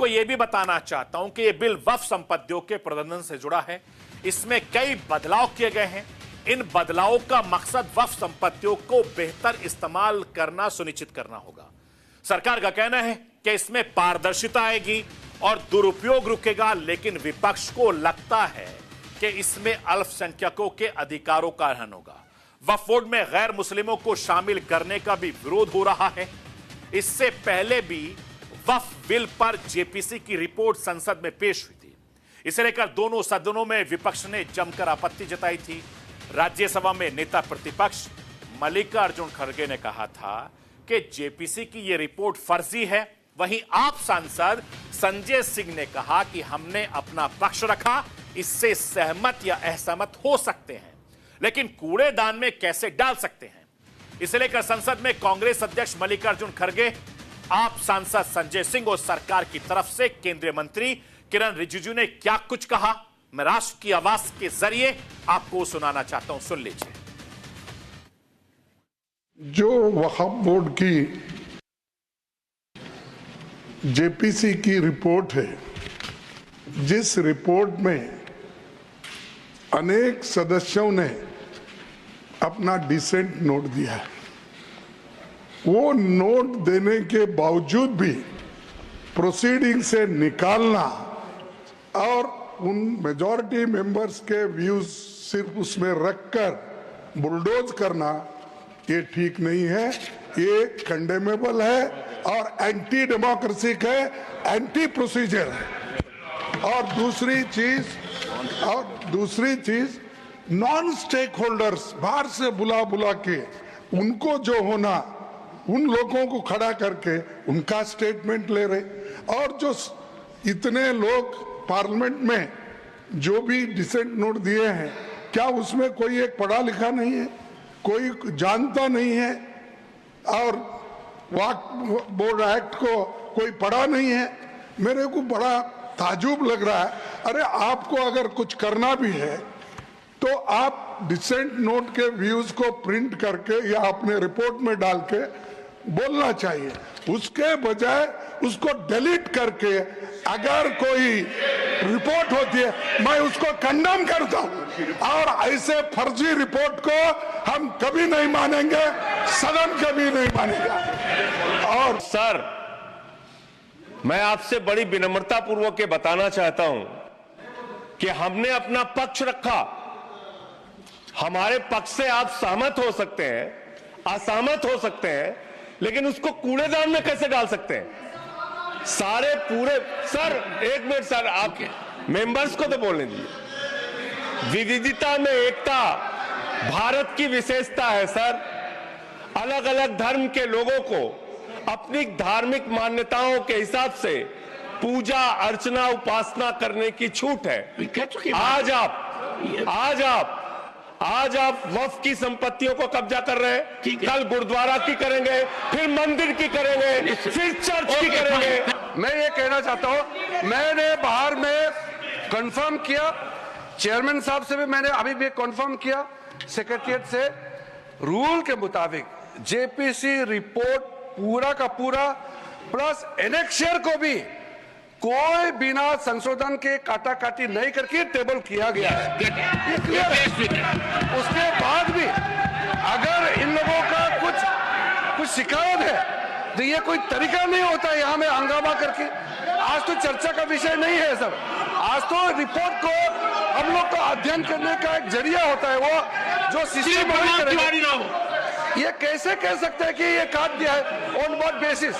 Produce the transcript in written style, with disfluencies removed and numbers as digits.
आपको यह भी बताना चाहता हूं कि यह बिल वक्फ संपत्तियों के प्रबंधन से जुड़ा है। इसमें कई बदलाव किए गए हैं। इन बदलावों का मकसद वक्फ संपत्तियों को बेहतर इस्तेमाल करना सुनिश्चित करना होगा। सरकार का कहना है कि इसमें पारदर्शिता आएगी और दुरुपयोग रुकेगा, लेकिन विपक्ष को लगता है कि इसमें अल्पसंख्यकों के अधिकारों का हनन होगा। वक्फ बोर्ड में गैर मुस्लिमों को शामिल करने का भी विरोध हो रहा है। इससे पहले भी वक्फ बिल पर जेपीसी की रिपोर्ट संसद में पेश हुई थी। इसे लेकर दोनों सदनों में विपक्ष ने जमकर आपत्ति जताई थी। राज्यसभा में नेता प्रतिपक्ष मल्लिकार्जुन खड़गे ने कहा था कि जेपीसी की यह रिपोर्ट फर्जी है। वहीं आप सांसद संजय सिंह ने कहा कि हमने अपना पक्ष रखा, इससे सहमत या असहमत हो सकते हैं, लेकिन कूड़ेदान में कैसे डाल सकते हैं। इसे लेकर संसद में कांग्रेस अध्यक्ष मल्लिकार्जुन खड़गे, आप सांसद संजय सिंह और सरकार की तरफ से केंद्रीय मंत्री किरण रिजिजू ने क्या कुछ कहा, मैं राष्ट्र की आवाज के जरिए आपको सुनाना चाहता हूं, सुन लीजिए। जो वक्फ बोर्ड की जेपीसी की रिपोर्ट है, जिस रिपोर्ट में अनेक सदस्यों ने अपना डिसेंट नोट दिया है, वो नोट देने के बावजूद भी प्रोसीडिंग से निकालना और उन मेजॉरिटी मेंबर्स के व्यूज सिर्फ उसमें रखकर बुलडोज करना, ये ठीक नहीं है, ये कंडेमेबल है और एंटी डेमोक्रेसिक है, एंटी प्रोसीजर है। और दूसरी चीज नॉन स्टेक होल्डर्स बाहर से बुला के उनको जो होना, उन लोगों को खड़ा करके उनका स्टेटमेंट ले रहे। और जो इतने लोग पार्लियामेंट में जो भी डिसेंट नोट दिए हैं, क्या उसमें कोई एक पढ़ा लिखा नहीं है, कोई जानता नहीं है और वक्फ बोर्ड एक्ट को कोई पढ़ा नहीं है? मेरे को बड़ा ताजुब लग रहा है। अरे आपको अगर कुछ करना भी है तो आप डिसेंट नोट के व्यूज को प्रिंट करके या अपने रिपोर्ट में डाल के बोलना चाहिए, उसके बजाय उसको डिलीट करके अगर कोई रिपोर्ट होती है मैं उसको कंडेम करता हूं। और ऐसे फर्जी रिपोर्ट को हम कभी नहीं मानेंगे, सदन कभी नहीं मानेगा। और सर, मैं आपसे बड़ी विनम्रता पूर्वक ये बताना चाहता हूं कि हमने अपना पक्ष रखा। हमारे पक्ष से आप सहमत हो सकते हैं, असहमत हो सकते हैं, लेकिन उसको कूड़ेदान में कैसे डाल सकते हैं? सारे पूरे सर, एक मिनट सर, आप मेंबर्स को तो बोलने दीजिए। विविधता में एकता भारत की विशेषता है सर। अलग अलग धर्म के लोगों को अपनी धार्मिक मान्यताओं के हिसाब से पूजा अर्चना उपासना करने की छूट है। आज आप वक्फ की संपत्तियों को कब्जा कर रहे हैं, कल गुरुद्वारा की करेंगे, फिर मंदिर की करेंगे, फिर चर्च की करेंगे। मैं ये कहना चाहता हूं, मैंने बाहर में कंफर्म किया, चेयरमैन साहब से भी मैंने अभी भी कंफर्म किया, सेक्रेटरीट से, रूल के मुताबिक जेपीसी रिपोर्ट पूरा का पूरा प्लस एनेक्शियर को भी कोई बिना संशोधन के काटा काटी नहीं करके टेबल किया गया है, ये क्लियर है। उसके बाद भी अगर इन लोगों का कुछ शिकायत है तो ये कोई तरीका नहीं होता यहाँ में हंगामा करके। आज तो चर्चा का विषय नहीं है सब, आज तो रिपोर्ट को हम लोग को अध्ययन करने का एक जरिया होता है, वो जो सिस्टम ये कैसे कह सकते हैं कि ये काट दिया है ऑन व्हाट बेसिस?